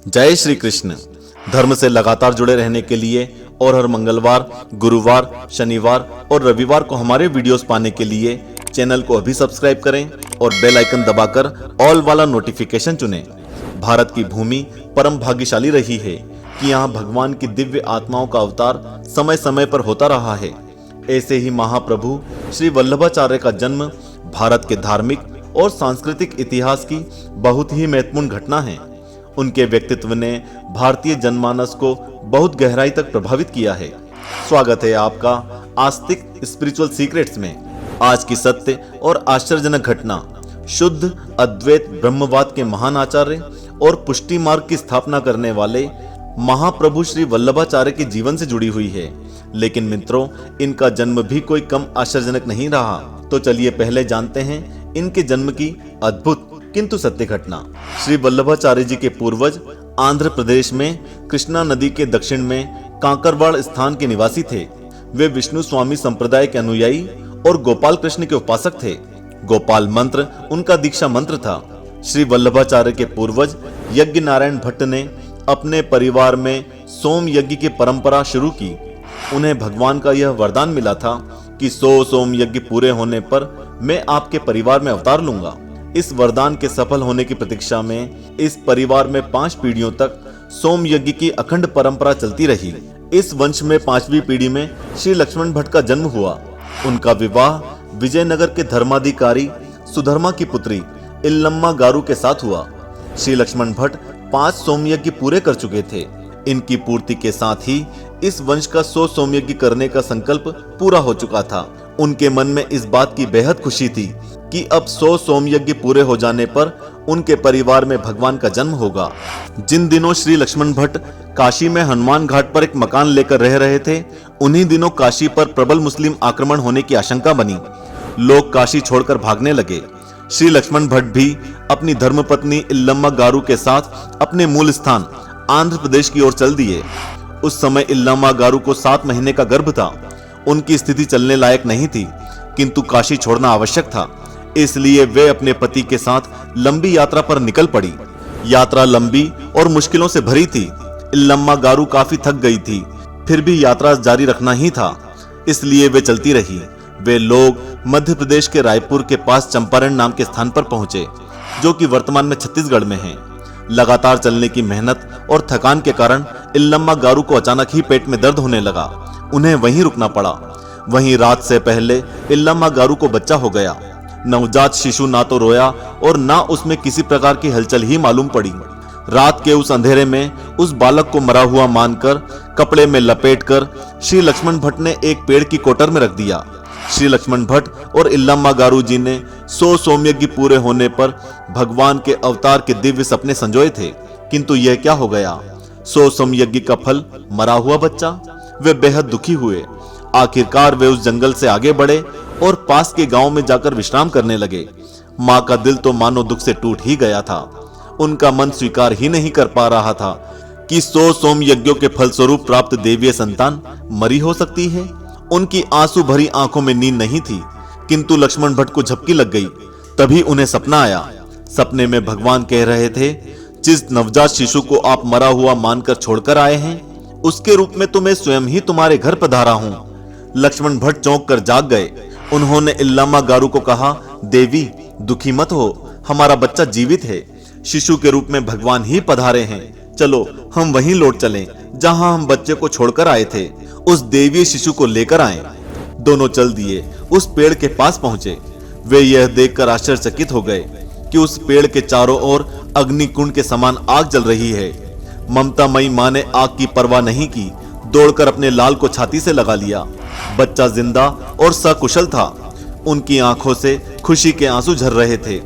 जय श्री कृष्ण। धर्म से लगातार जुड़े रहने के लिए और हर मंगलवार, गुरुवार, शनिवार और रविवार को हमारे वीडियोस पाने के लिए चैनल को अभी सब्सक्राइब करें और बेल आइकन दबाकर ऑल वाला नोटिफिकेशन चुनें। भारत की भूमि परम भाग्यशाली रही है कि यहाँ भगवान की दिव्य आत्माओं का अवतार समय समय पर होता रहा है। ऐसे ही महाप्रभु श्री वल्लभाचार्य का जन्म भारत के धार्मिक और सांस्कृतिक इतिहास की बहुत ही महत्वपूर्ण घटना है। उनके व्यक्तित्व ने भारतीय जनमानस को बहुत गहराई तक प्रभावित किया है। स्वागत है आपका आस्तिक स्पिरिचुअल सीक्रेट्स में। आज की सत्य और आश्चर्यजनक घटना शुद्ध अद्वैत ब्रह्मवाद के महान आचार्य और पुष्टि मार्ग की स्थापना करने वाले महाप्रभु श्री वल्लभाचार्य के जीवन से जुड़ी हुई है। लेकिन मित्रों, इनका जन्म भी कोई कम आश्चर्यजनक नहीं रहा। तो चलिए पहले जानते हैं इनके जन्म की अद्भुत किंतु सत्य घटना। श्री वल्लभाचार्य जी के पूर्वज आंध्र प्रदेश में कृष्णा नदी के दक्षिण में कांकरवाड़ स्थान के निवासी थे। वे विष्णु स्वामी संप्रदाय के अनुयायी और गोपाल कृष्ण के उपासक थे। गोपाल मंत्र उनका दीक्षा मंत्र था। श्री वल्लभाचार्य के पूर्वज यज्ञ नारायण भट्ट ने अपने परिवार में सोम यज्ञ की परंपरा शुरू की। उन्हें भगवान का यह वरदान मिला था कि 100 सोम यज्ञ पूरे होने पर मैं आपके परिवार में अवतार लूंगा। इस वरदान के सफल होने की प्रतीक्षा में इस परिवार में 5 पीढ़ियों तक सोम यज्ञ की अखंड परंपरा चलती रही। इस वंश में 5वीं पीढ़ी में श्री लक्ष्मण भट्ट का जन्म हुआ। उनका विवाह विजयनगर के धर्माधिकारी सुधर्मा की पुत्री इल्लम्मा गारू के साथ हुआ। श्री लक्ष्मण भट्ट 5 सोमयज्ञ पूरे कर चुके थे। इनकी पूर्ति के साथ ही इस वंश का 100 सोमयज्ञ करने का संकल्प पूरा हो चुका था। उनके मन में इस बात की बेहद खुशी थी कि अब 100 सोमयज्ञ पूरे हो जाने पर उनके परिवार में भगवान का जन्म होगा। जिन दिनों श्री लक्ष्मण भट्ट काशी में हनुमान घाट पर एक मकान लेकर रह रहे थे, उन्हीं दिनों काशी पर प्रबल मुस्लिम आक्रमण होने की आशंका बनी। लोग काशी छोड़कर भागने लगे। श्री लक्ष्मण भट्ट भी अपनी धर्मपत्नी इल्लम्मा गारू के साथ अपने मूल स्थान आंध्र प्रदेश की ओर चल दिए। उस समय इल्लम्मा गारू को 7 महीने का गर्भ था। उनकी स्थिति चलने लायक नहीं थी, किंतु काशी छोड़ना आवश्यक था। इसलिए वे अपने पति के साथ लंबी यात्रा पर निकल पड़ी। यात्रा लंबी और मुश्किलों से भरी थी। इल्लम्मा गारू काफी थक गई थी, फिर भी यात्रा जारी रखना ही था, इसलिए वे चलती रही। वे लोग मध्य प्रदेश के रायपुर के पास चंपारण नाम के स्थान पर पहुंचे, जो कि वर्तमान में छत्तीसगढ़ में है। लगातार चलने की मेहनत और थकान के कारण इल्लम्मा गारू को अचानक ही पेट में दर्द होने लगा। उन्हें वहीं रुकना पड़ा। वहीं रात से पहले इल्लम्मा गारू को बच्चा हो गया। नवजात शिशु ना तो रोया और ना उसमें किसी प्रकार की हलचल ही मालूम पड़ी। रात के उस अंधेरे में उस बालक को मरा हुआ मानकर कपड़े में लपेटकर श्री लक्ष्मण भट्ट ने एक पेड़ की कोटर में रख दिया। श्री लक्ष्मण भट्ट और इल्लम्मा गारू जी ने 100 सोमयज्ञ पूरे होने पर भगवान के अवतार के दिव्य सपने संजोए थे, किंतु यह क्या हो गया? 100 सोमयज्ञ का फल मरा हुआ बच्चा। वे बेहद दुखी हुए। आखिरकार वे उस जंगल से आगे बढ़े और पास के गांव में जाकर विश्राम करने लगे। मां का दिल तो मानो दुख से टूट ही गया था। उनका मन स्वीकार ही नहीं कर पा रहा था कि 100 सोम यज्ञों के फलस्वरूप प्राप्त देवीय संतान मरी हो सकती है। उनकी आंसू भरी आंखों में नींद नहीं थी, किंतु लक्ष्मण भट्ट को झपकी लग गई। तभी उन्हें सपना आया। सपने में भगवान कह रहे थे, जिस नवजात शिशु को आप मरा हुआ मानकर छोड़कर आए हैं, उसके रूप में तो मैं स्वयं ही तुम्हारे घर पधारा हूं। लक्ष्मण भट्ट चौंक कर जाग गए। उन्होंने इल्लम्मा गारू को कहा, देवी दुखी मत हो, हमारा बच्चा जीवित है। शिशु के रूप में भगवान ही पधारे हैं। चलो हम वहीं लौट चलें जहां हम बच्चे को छोड़कर आए थे। उस देवीय शिशु को लेकर आए। दोनों चल दिए। उस पेड़ के पास पहुंचे। वे यह देखकर आश्चर्यचकित हो गए कि उस पेड़ के चारों ओर अग्निकुंड के समान आग जल रही है। ममतामयी मां ने आग की परवाह नहीं की, दौड़कर अपने लाल को छाती से लगा लिया। बच्चा जिंदा और सकुशल था। उनकी आंखों से खुशी के आंसू झर रहे थे।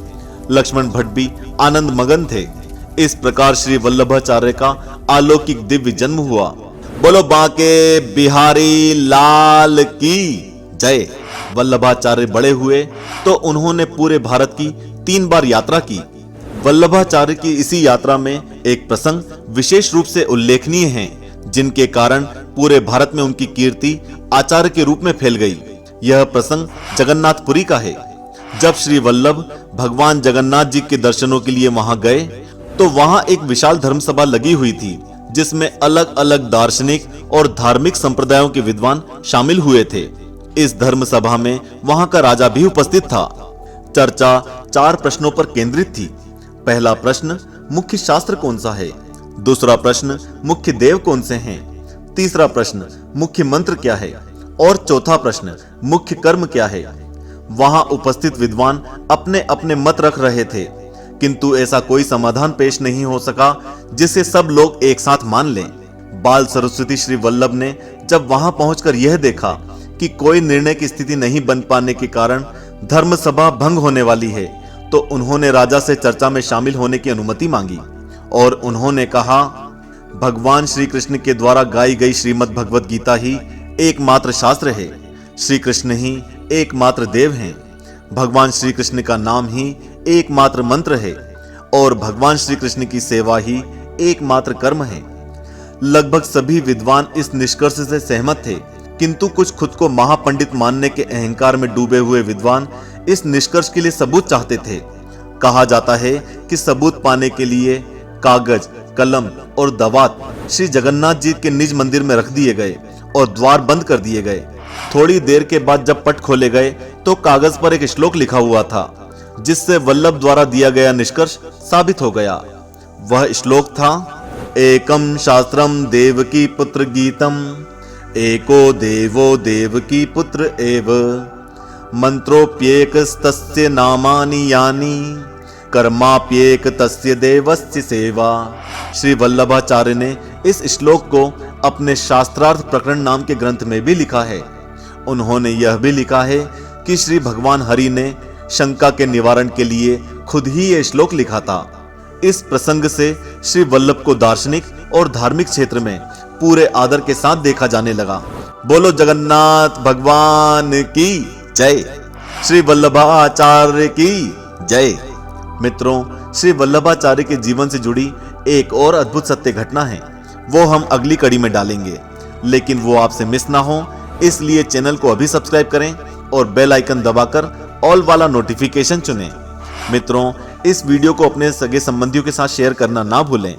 लक्ष्मण भट्ट भी आनंद मगन थे। इस प्रकार श्री वल्लभाचार्य का अलौकिक दिव्य जन्म हुआ। बोलो बांके बिहारी लाल की जय। वल्लभाचार्य बड़े हुए तो उन्होंने पूरे भारत की 3 बार यात्रा की। वल्लभाचार्य की इसी यात्रा में एक प्रसंग विशेष रूप से उल्लेखनीय है, जिनके कारण पूरे भारत में उनकी कीर्ति आचार्य के रूप में फैल गई। यह प्रसंग जगन्नाथपुरी का है। जब श्री वल्लभ भगवान जगन्नाथ जी के दर्शनों के लिए वहां गए तो वहां एक विशाल धर्मसभा लगी हुई थी जिसमें अलग अलग दार्शनिक और धार्मिक संप्रदायों के विद्वान शामिल हुए थे। इस धर्म सभा में वहां का राजा भी उपस्थित था। चर्चा 4 प्रश्नों पर केंद्रित थी। पहला प्रश्न, मुख्य शास्त्र कौन सा है? दूसरा प्रश्न, मुख्य देव कौन से हैं? तीसरा प्रश्न, मुख्य मंत्र क्या है? और चौथा प्रश्न, मुख्य कर्म क्या है? वहां उपस्थित विद्वान अपने अपने मत रख रहे थे, किंतु ऐसा कोई समाधान पेश नहीं हो सका जिसे सब लोग एक साथ मान लें। बाल सरस्वती श्री वल्लभ ने जब वहां पहुंचकर यह देखा कि कोई निर्णय की स्थिति नहीं बन पाने के कारण धर्म सभा भंग होने वाली है, तो उन्होंने राजा से चर्चा में शामिल होने की अनुमति मांगी और उन्होंने कहा, भगवान श्री कृष्ण के द्वारा गाई गई श्रीमद् भगवत गीता ही एकमात्र शास्त्र है। श्री कृष्ण ही एकमात्र देव हैं। भगवान श्री कृष्ण का नाम ही एकमात्र मंत्र है और भगवान श्री कृष्ण की सेवा ही एकमात्र कर्म है। लगभग सभी विद्वान इस निष्कर्ष से सहमत थे, किंतु कुछ खुद को महापंडित मानने के अहंकार में डूबे हुए विद्वान इस निष्कर्ष के लिए सबूत चाहते थे। कहा जाता है कि सबूत पाने के लिए कागज, कलम और दवात श्री जगन्नाथ जी के निज मंदिर में रख दिए गए और द्वार बंद कर दिए गए। थोड़ी देर के बाद जब पट खोले गए तो कागज पर एक श्लोक लिखा हुआ था, जिससे वल्लभ द्वारा दिया गया निष्कर्ष साबित हो गया। वह श्लोक था, एकम शास्त्रम देवकी पुत्र गीतम, एको देवो देवकी पुत्र एव, मंत्रोप्येकस्तस्य नामानि यानि, कर्माप्येक तस्य देवस्य सेवा। श्री वल्लभाचार्य ने इस श्लोक को अपने शास्त्रार्थ प्रकरण नाम के ग्रंथ में भी लिखा है। उन्होंने यह भी लिखा है कि श्री भगवान हरि ने शंका के निवारण के लिए खुद ही यह श्लोक लिखा था। इस प्रसंग से श्री वल्लभ को दार्शनिक और धार्मिक क्षेत्र में पूरे आदर के साथ देखा जाने लगा। बोलो जगन्नाथ भगवान की जय, श्री वल्लभाचार्य की जय। मित्रों, श्री वल्लभाचार्य के जीवन से जुड़ी एक और अद्भुत सत्य घटना है, वो हम अगली कड़ी में डालेंगे, लेकिन वो आपसे मिस ना हो इसलिए चैनल को अभी सब्सक्राइब करें और बेल आइकन दबाकर ऑल वाला नोटिफिकेशन चुनें। मित्रों, इस वीडियो को अपने सगे संबंधियों के साथ शेयर करना ना भूलें।